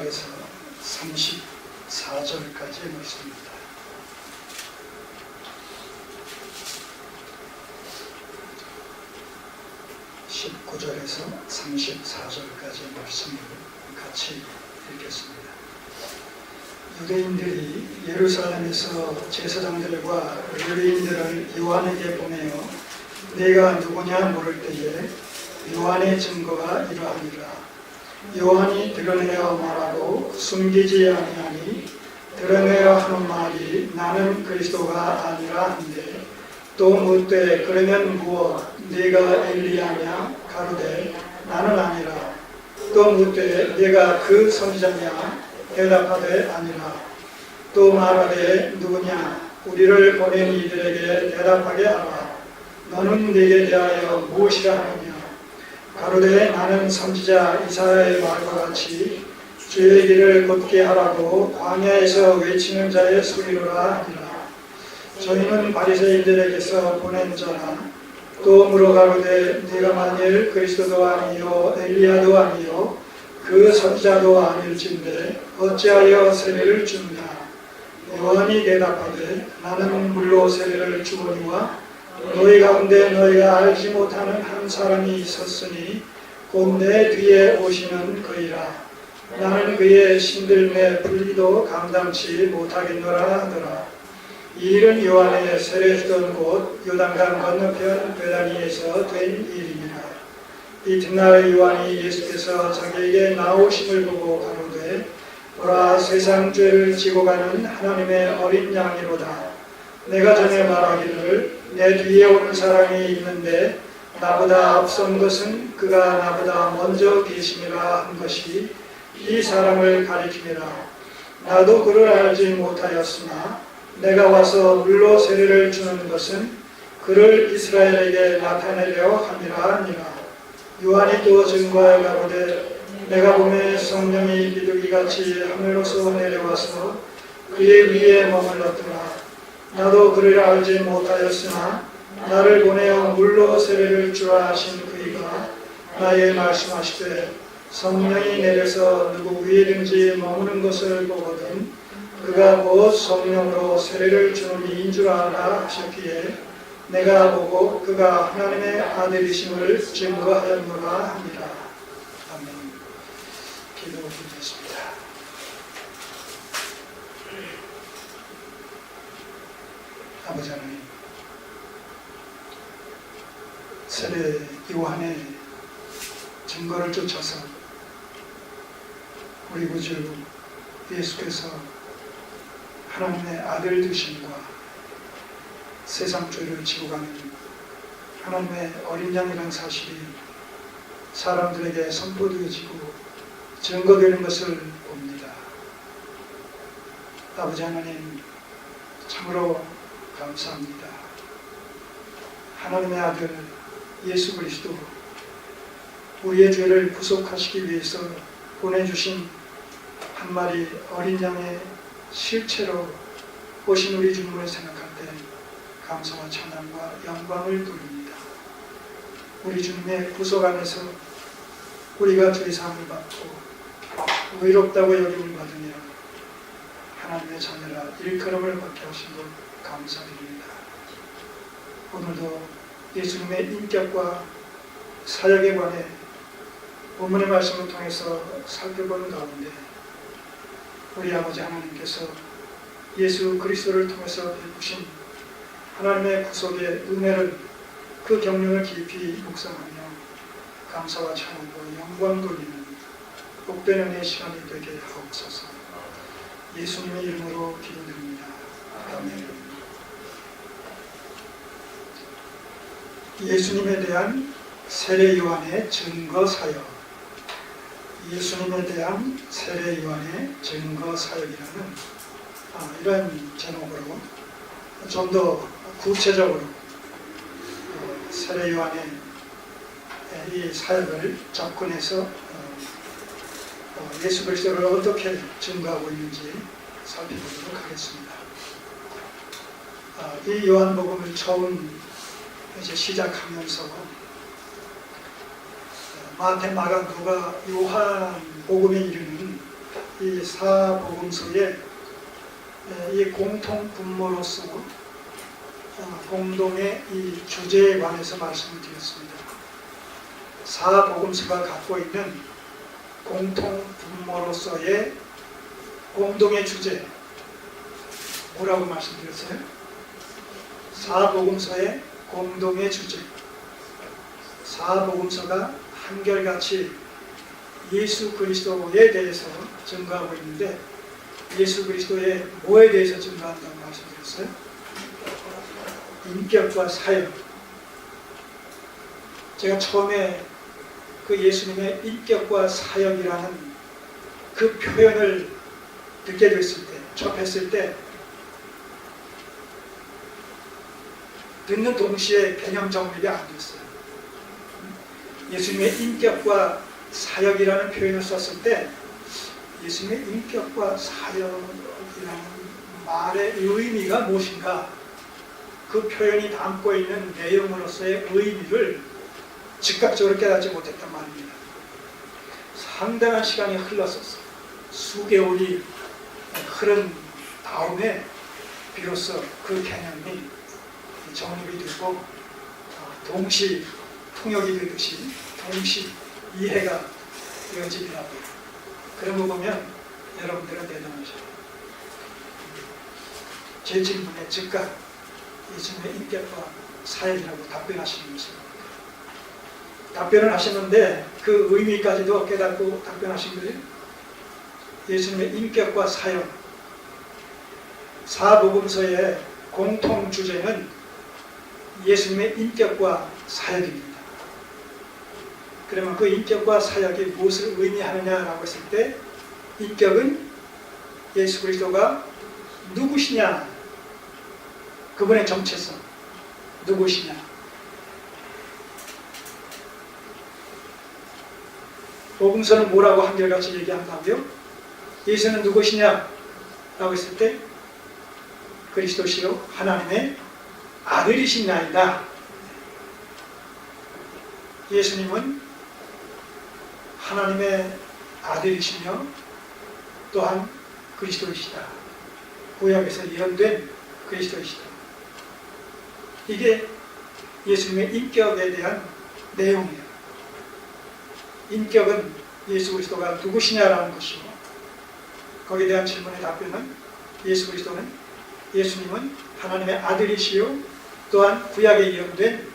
19절에서 34절까지의 말씀입니다. 19절에서 34절까지의 말씀을 같이 읽겠습니다. 유대인들이 예루살렘에서 제사장들과 레위인들을 요한에게 보내어 네가 누구냐 물을 때에 요한의 증거가 이러하니라. 요한이 드러내어 말하고 숨기지 아니하니 드러내어 하는 말이 나는 그리스도가 아니라 한데 또 묻되 그러면 무엇 네가 엘리야냐 가로되 나는 아니라 또 묻되 네가 그 선지자냐 대답하되 아니라 또 말하되 누구냐 우리를 보낸 이들에게 대답하게 하라. 너는 네게 대하여 무엇이라 하느냐 가로되 나는 선지자 이사야의 말과 같이 주의 길을 걷게 하라고 광야에서 외치는 자의 소리로라 하니라. 저희는 바리새인들에게서 보낸 자라. 또 물어가로되 네가 만일 그리스도도 아니요 엘리야도 아니요 그 선지자도 아닐진데 어찌하여 세례를 주느냐. 요한이 대답하되 나는 물로 세례를 주거니와 너희 가운데 너희가 알지 못하는 한 사람이 있었으니 곧 내 뒤에 오시는 그이라. 나는 그의 신들매 불리도 감당치 못하겠노라 하더라. 이 일은 요한의 세례 주던 곳 요단강 건너편 베다니에서 된 일이니라. 이튿날 요한이 예수께서 자기에게 나오심을 보고 가로되 보라 세상 죄를 지고 가는 하나님의 어린 양이로다. 내가 전에 말하기를 내 뒤에 오는 사람이 있는데 나보다 앞선 것은 그가 나보다 먼저 계심이라 한 것이 이 사람을 가리킴이라. 나도 그를 알지 못하였으나 내가 와서 물로 세례를 주는 것은 그를 이스라엘에게 나타내려 함이라 하니라. 요한이 또 증거하여 가로되 내가 보매 성령이 비둘기같이 하늘로서 내려와서 그의 위에 머물렀더라. 나도 그를 알지 못하였으나 나를 보내어 물로 세례를 주라 하신 그이가 나의 말씀하시되 성령이 내려서 누구 위에든지 머무는 것을 보거든 그가 곧 성령으로 세례를 주는 이인 줄 알아 하셨기에 내가 보고 그가 하나님의 아들이심을 증거하였노라 합니다. 아멘. 기도드리겠습니다. 아버지 하나님, 세례 요한의 증거를 쫓아서 우리 구주 예수께서 하나님의 아들 되심과 세상 죄를 지고 가는 하나님의 어린 양이라는 사실이 사람들에게 선포되어지고 증거되는 것을 봅니다. 아버지 하나님, 참으로 감사합니다. 하나님의 아들 예수 그리스도 우리의 죄를 구속하시기 위해서 보내주신 한 마리 어린 양의 실체로 오신 우리 주님을 생각할 때 감사와 찬양과 영광을 돌립니다. 우리 주님의 구속 안에서 우리가 죄사함을 받고 의롭다고 여김을 받으며 하나님의 자녀라 일컬음을 받게 하신 것 감사드립니다. 오늘도 예수님의 인격과 사역에 관해 본문의 말씀을 통해서 살펴보는 가운데 우리 아버지 하나님께서 예수 그리스도를 통해서 베푸신 하나님의 구속의 은혜를 그 경륜을 깊이 묵상하며 감사와 찬양과 영광 돌리는 복된 은혜의 시간이 되게 하옵소서. 예수님의 이름으로 기도드립니다. 아멘. 예수님에 대한 세례 요한의 증거 사역. 예수님에 대한 세례 요한의 증거 사역이라는 이런 제목으로 좀 더 구체적으로 세례 요한의 이 사역을 접근해서 예수 그리스도를 어떻게 증거하고 있는지 살펴보도록 하겠습니다. 이 요한복음을 처음 이제 시작하면서 마태, 마가, 누가, 요한 복음에 이르는 이 이 사복음서의 이 공통 분모로서 공동의 이 주제에 관해서 말씀을 드렸습니다. 사복음서가 갖고 있는 공통 분모로서의 공동의 주제, 뭐라고 말씀드렸어요? 사복음서의 공동의 주제. 사복음서가 한결같이 예수 그리스도에 대해서 증거하고 있는데, 예수 그리스도의 뭐에 대해서 증거한다고 말씀드렸어요? 인격과 사역. 제가 처음에 그 예수님의 인격과 사역이라는 그 표현을 듣게 됐을 때, 접했을 때, 듣는 동시에 개념 정립이 안 됐어요. 예수님의 인격과 사역이라는 표현을 썼을 때, 예수님의 인격과 사역이라는 말의 의미가 무엇인가, 그 표현이 담고 있는 내용으로서의 의미를 즉각적으로 깨닫지 못했단 말입니다. 상당한 시간이 흘렀었어요. 수개월이 흐른 다음에 비로소 그 개념이 정립이 되고 동시 통역이 되듯이 동시 이해가 이어지더라고요. 그런 거 보면 여러분들은 대단하셔요. 제 질문에 즉각 예수님의 인격과 사역이라고 답변하시는 것입니다. 답변을 하셨는데 그 의미까지도 깨닫고 답변하신 거예요. 예수님의 인격과 사역, 사복음서의 공통 주제는 예수님의 인격과 사역입니다. 그러면 그 인격과 사역이 무엇을 의미하느냐라고 했을 때, 인격은 예수 그리스도가 누구시냐, 그분의 정체성, 누구시냐. 복음서는 뭐라고 한결같이 얘기한다고요? 예수는 누구시냐 라고 했을 때, 그리스도시요 하나님의 아들이시나이다. 예수님은 하나님의 아들이시며 또한 그리스도이시다. 구약에서 예언된 그리스도이시다. 이게 예수님의 인격에 대한 내용이에요. 인격은 예수 그리스도가 누구시냐라는 것이고, 거기에 대한 질문의 답변은 예수님은 하나님의 아들이시요 또한 구약에 예언된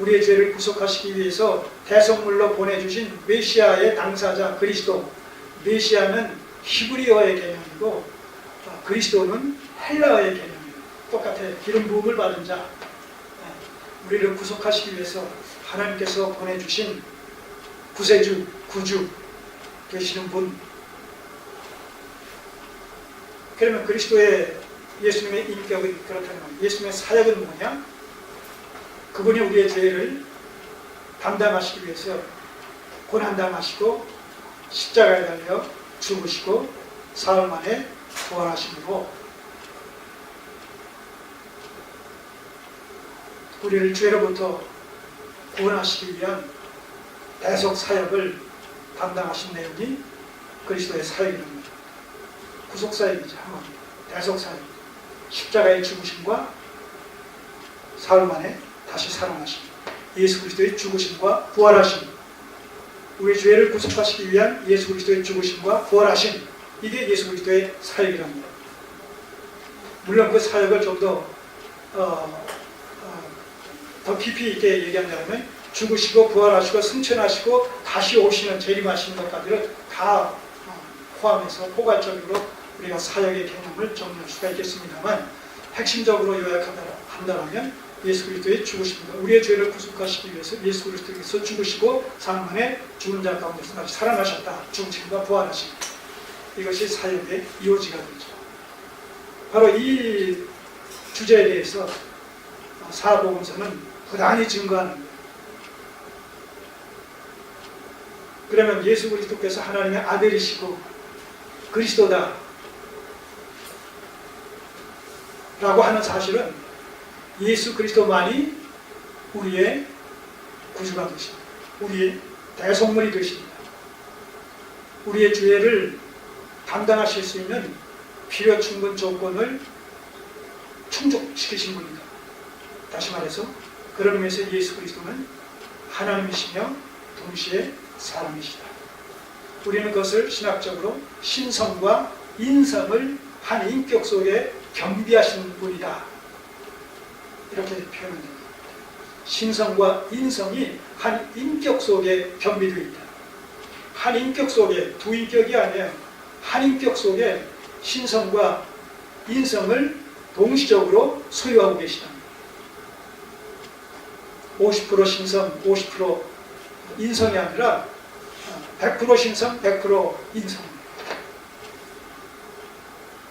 우리의 죄를 구속하시기 위해서 대성물로 보내주신 메시아의 당사자 그리스도. 메시아는 히브리어의 개념이고 그리스도는 헬라어의 개념이에요. 똑같아요. 기름 부음을 받은 자, 우리를 구속하시기 위해서 하나님께서 보내주신 구세주, 구주 되시는 분. 그러면 그리스도의 예수님의 인격은 그렇다는 거예요. 예수님의 사역은 뭐냐? 그분이 우리의 죄를 담당하시기 위해서 고난당하시고 십자가에 달려 죽으시고 사흘 만에 부활하심으로 우리를 죄로부터 구원하시기 위한 대속 사역을 담당하신 내용이 그리스도의 사역입니다. 구속 사역이죠. 대속 사역. 십자가의 죽으심과 사흘 만에 다시 살아나심. 예수 그리스도의 죽으심과 부활하심. 우리 죄를 구속하시기 위한 예수 그리스도의 죽으심과 부활하심. 이게 예수 그리스도의 사역이랍니다. 물론 그 사역을 좀 더 깊이 있게 얘기한다면 죽으시고 부활하시고 승천하시고 다시 오시는 재림하시는 것까지를 다 포함해서 포괄적으로 우리가 사역의 개념을 정리할 수가 있겠습니다만, 핵심적으로 요약한다면 예수 그리스도의 죽으심입니다. 우리의 죄를 구속하시기 위해서 예수 그리스도께서 죽으시고 사흘 만에 죽은 자 가운데서 다시 살아나셨다. 죽으심과 부활하심. 이것이 사역의 이오지가 되죠. 바로 이 주제에 대해서 사복음서는 부단히 증거하는 거예요. 그러면 예수 그리스도께서 하나님의 아들이시고 그리스도다 라고 하는 사실은 예수 그리스도만이 우리의 구주가 되십니다. 우리의 대속물이 되십니다. 우리의 죄를 감당하실 수 있는 필요 충분 조건을 충족시키신 분이다. 다시 말해서 그런 의미에서 예수 그리스도는 하나님이시며 동시에 사람이시다. 우리는 그것을 신학적으로 신성과 인성을 한 인격 속에 겸비하신 분이다. 이렇게 표현합니다. 신성과 인성이 한 인격 속에 겸비되어 있다. 한 인격 속에 두 인격이 아니에요. 한 인격 속에 신성과 인성을 동시적으로 소유하고 계시다. 50% 신성, 50% 인성이 아니라 100% 신성, 100% 인성.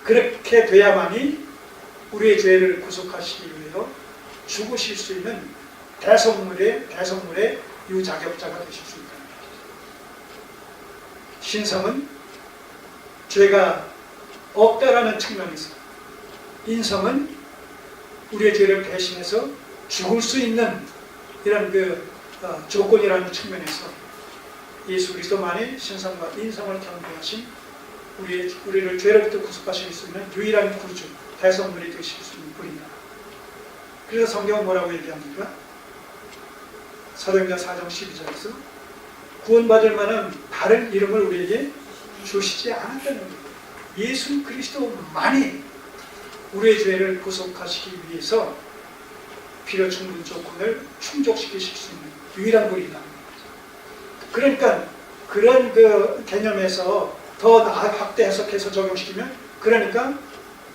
그렇게 돼야만이 우리의 죄를 구속하시기 위해서 죽으실 수 있는 대성물의 유자격자가 되실 수 있다. 신성은 죄가 없다라는 측면에서, 인성은 우리의 죄를 대신해서 죽을 수 있는 이런 조건이라는 측면에서 예수 그리스도만이 신성과 인성을 겸비하신 우리를 죄로부터 구속하실 수 있는 유일한 구주, 대성물이 되실 수 있는 분이다. 그래서 성경은 뭐라고 얘기합니까? 사도행전 4장 12절에서 구원받을 만한 다른 이름을 우리에게 주시지 않았다는 거예요. 예수 그리스도만이 우리의 죄를 구속하시기 위해서 필요 충분 조건을 충족시키실 수 있는 유일한 분이다. 그러니까 그런 개념에서 더 확대 해석해서 적용시키면, 그러니까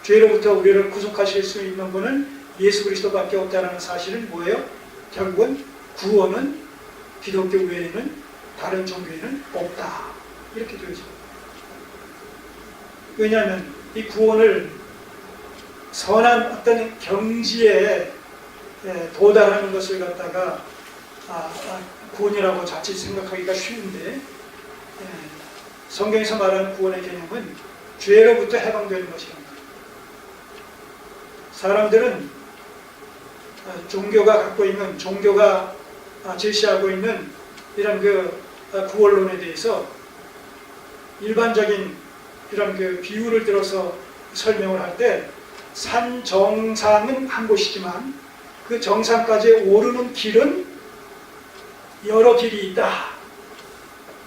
죄로부터 우리를 구속하실 수 있는 분은 예수 그리스도밖에 없다는 사실은 뭐예요? 결국은 구원은 기독교 외에는, 다른 종교에는 없다. 이렇게 되어져. 왜냐하면 이 구원을 선한 어떤 경지에 도달하는 것을 갖다가 구원이라고 자칫 생각하기가 쉬운데, 성경에서 말하는 구원의 개념은 죄로부터 해방되는 것입니다. 사람들은 종교가 갖고 있는, 종교가 제시하고 있는 이런 구원론에 대해서 일반적인 이런 비유를 들어서 설명을 할 때, 산 정상은 한 곳이지만 그 정상까지 오르는 길은 여러 길이 있다.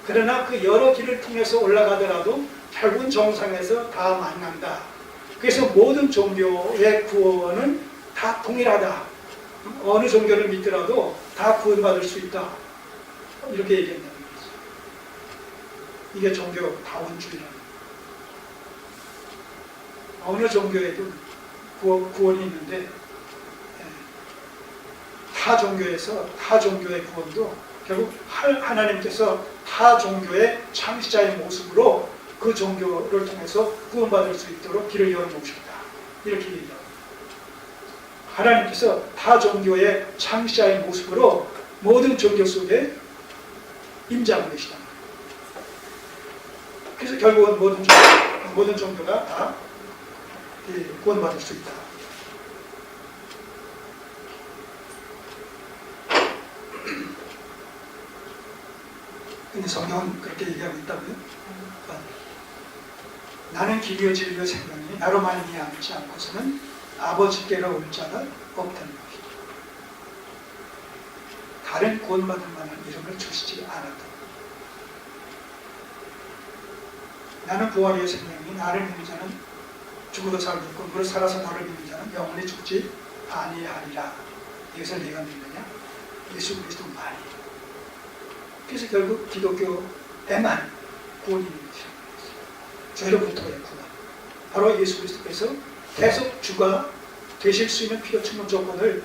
그러나 그 여러 길을 통해서 올라가더라도 결국은 정상에서 다 만난다. 그래서 모든 종교의 구원은 다 동일하다. 어느 종교를 믿더라도 다 구원받을 수 있다. 이렇게 얘기한다는 거죠. 이게 종교 다원주의라는 거예요. 어느 종교에도 구원이 있는데, 타 종교에서 타 종교의 구원도 결국 하나님께서 타 종교의 창시자의 모습으로 그 종교를 통해서 구원받을 수 있도록 길을 열어놓으셨다. 이렇게 얘기합니다. 하나님께서 타 종교의 창시자의 모습으로 모든 종교 속에 임재하고 계시다. 그래서 결국은 모든 종교가 다 구원받을 수 있다. 근데 성경은 그렇게 얘기하고 있다고요? 나는 길이요 진리요 생명이 나로 말미암지 않고서는 아버지께로 올 자가 없다는 것이죠. 다른 구원받을 만한 이름을 주시지 않았다. 나는 부활이요 생명이 나를 믿는 자는 죽어도 살고 있고 무릇 살아서 너를 믿는 자는 영원히 죽지 아니하리라. 이것을 내가 믿느냐? 예수 그리스도만이. 그래서 결국 기독교에만 구원이 있는 것이라고 했어요. 죄로부터의 구원. 바로 예수 그리스도께서 계속 주가 되실 수 있는 필요 충분 조건을